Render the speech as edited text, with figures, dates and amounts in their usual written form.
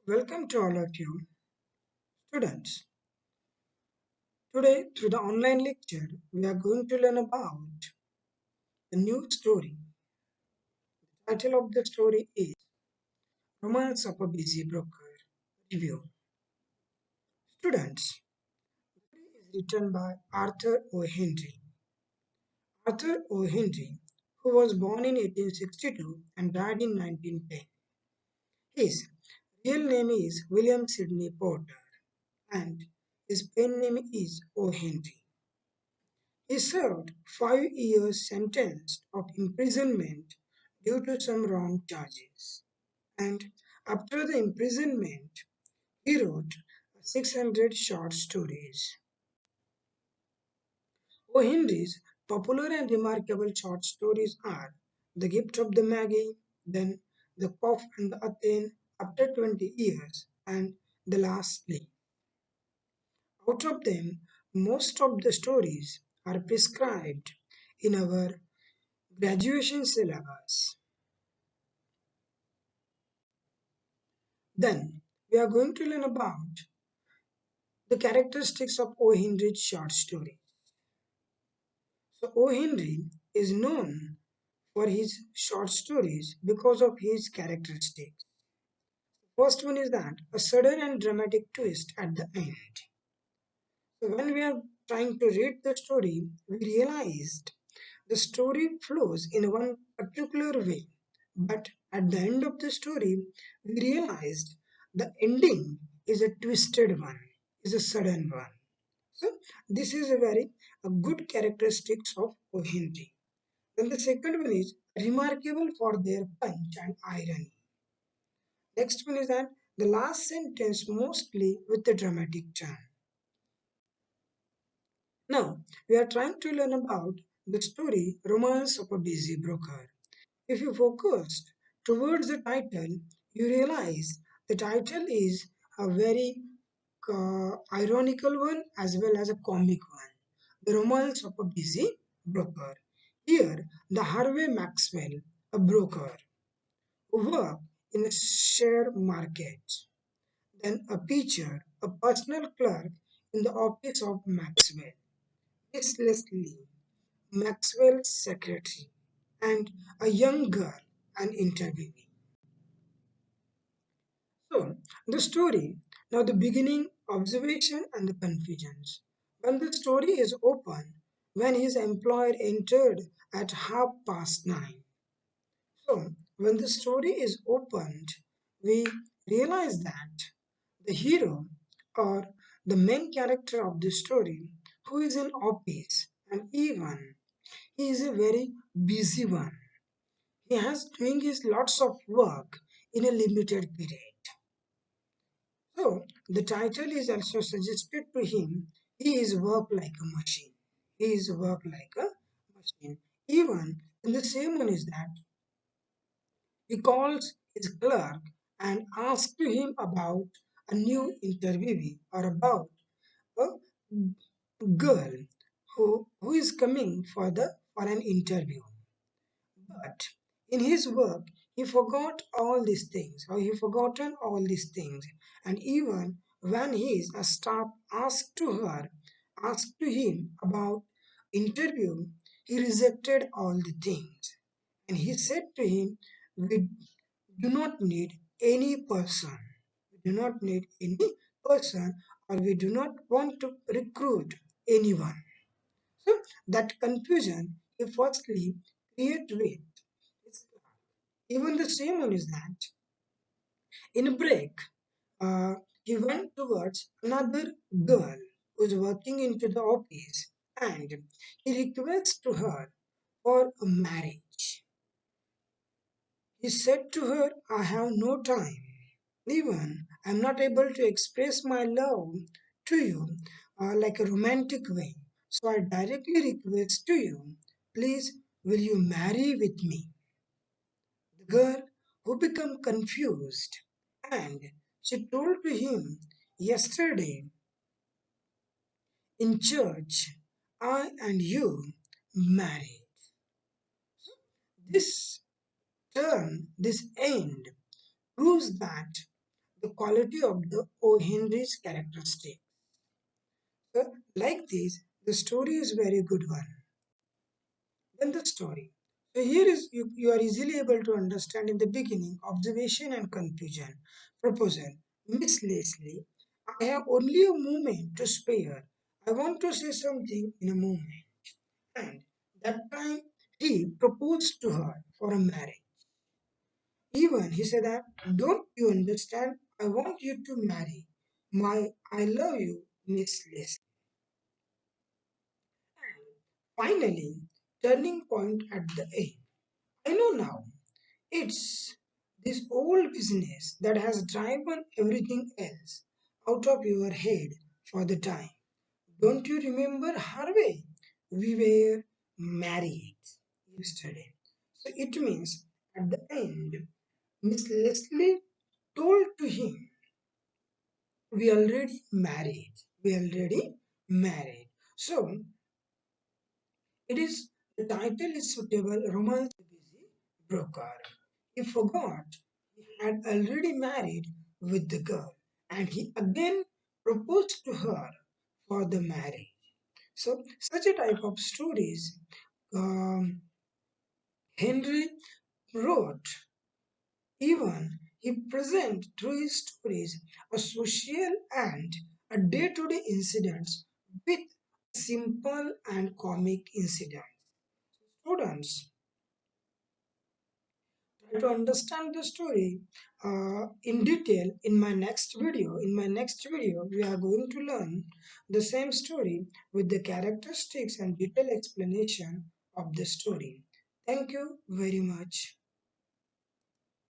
Welcome to all of you, students. Today, through the online lecture, we are going to learn about a new story. The title of the story is Romance of a Busy Broker Review. Students, the story is written by Arthur O. Henry. Arthur O. Henry, who was born in 1862 and died in 1910. His real name is William Sidney Porter and his pen name is O. Henry. He served 5 years sentence of imprisonment due to some wrong charges. And after the imprisonment, he wrote 600 short stories. O. Henry's popular and remarkable short stories are The Gift of the Maggie, then The Prof and the Athene after 20 years, and The Last Leaf. Out of them, most of the stories are prescribed in our graduation syllabus. Then we are going to learn about the characteristics of O. Henry's short story. So O. Henry is known for his short stories because of his characteristics. First one is that a sudden and dramatic twist at the end. So when we are trying to read the story, we realized the story flows in one particular way, but at the end of the story, we realized the ending is a twisted one, is a sudden one. So this is a good characteristics of O. Henry. Then the second one is remarkable for their punch and irony. Next one is that the last sentence mostly with a dramatic turn. Now we are trying to learn about the story Romance of a Busy Broker. If you focused towards the title, you realize the title is a very ironical one as well as a comic one. The Romance of a Busy Broker. Here, the Harvey Maxwell, a broker who worked in a share market, then a teacher, a personal clerk in the office of Maxwell, Miss Leslie, Maxwell's secretary, and a young girl, an interviewee. So, the story, now the beginning, observation, and the confusions. When the story is open, when his employer entered at 9:30. So, when the story is opened, we realize that the hero or the main character of the story who is in office and even he is a very busy one. He has doing his lots of work in a limited period. So the title is also suggested to him. He is work like a machine. He is work like a machine. Even in the same one is that he calls his clerk and asks to him about a new interviewee or about a girl who is coming for an interview. But in his work, he forgot all these things, or he forgotten all these things. And even when his staff asked to him about interview, he rejected all the things. And he said to him, "We do not need any person. We do not need any person, or we do not want to recruit anyone." So that confusion he firstly created with his class. Even the same one is that in a break, uh, he went towards another girl who's working into the office and he requests to her for a marriage. He said to her, "I have no time. Even I'm not able to express my love to you like a romantic way. So I directly request to you, please, will you marry with me?" The girl, who became confused, and she told to him, "Yesterday in church, I and you married." This turn, this end, proves that the quality of the O. Henry's characteristic. So, like this, the story is very good one. Then the story. So here is you are easily able to understand in the beginning observation and confusion. Proposal. Miss Leslie, I have only a moment to spare. I want to say something in a moment. And that time he proposed to her for a marriage. Even he said that, don't you understand? I want you to marry. I love you, Miss Leslie. Finally, turning point at the end. I know now. It's this old business that has driven everything else out of your head for the time. Don't you remember, Harvey? We were married yesterday. So it means at the end, Miss Leslie told to him, we already married. We already married. So it is the title is suitable Romance Busy Broker. He forgot he had already married with the girl and he again proposed to her for the marriage. So such a type of stories um, Henry wrote. Even he present through his stories a social and a day-to-day incidents with simple and comic incidents. Students, try to understand the story in detail in my next video. In my next video, we are going to learn the same story with the characteristics and detailed explanation of the story. Thank you very much.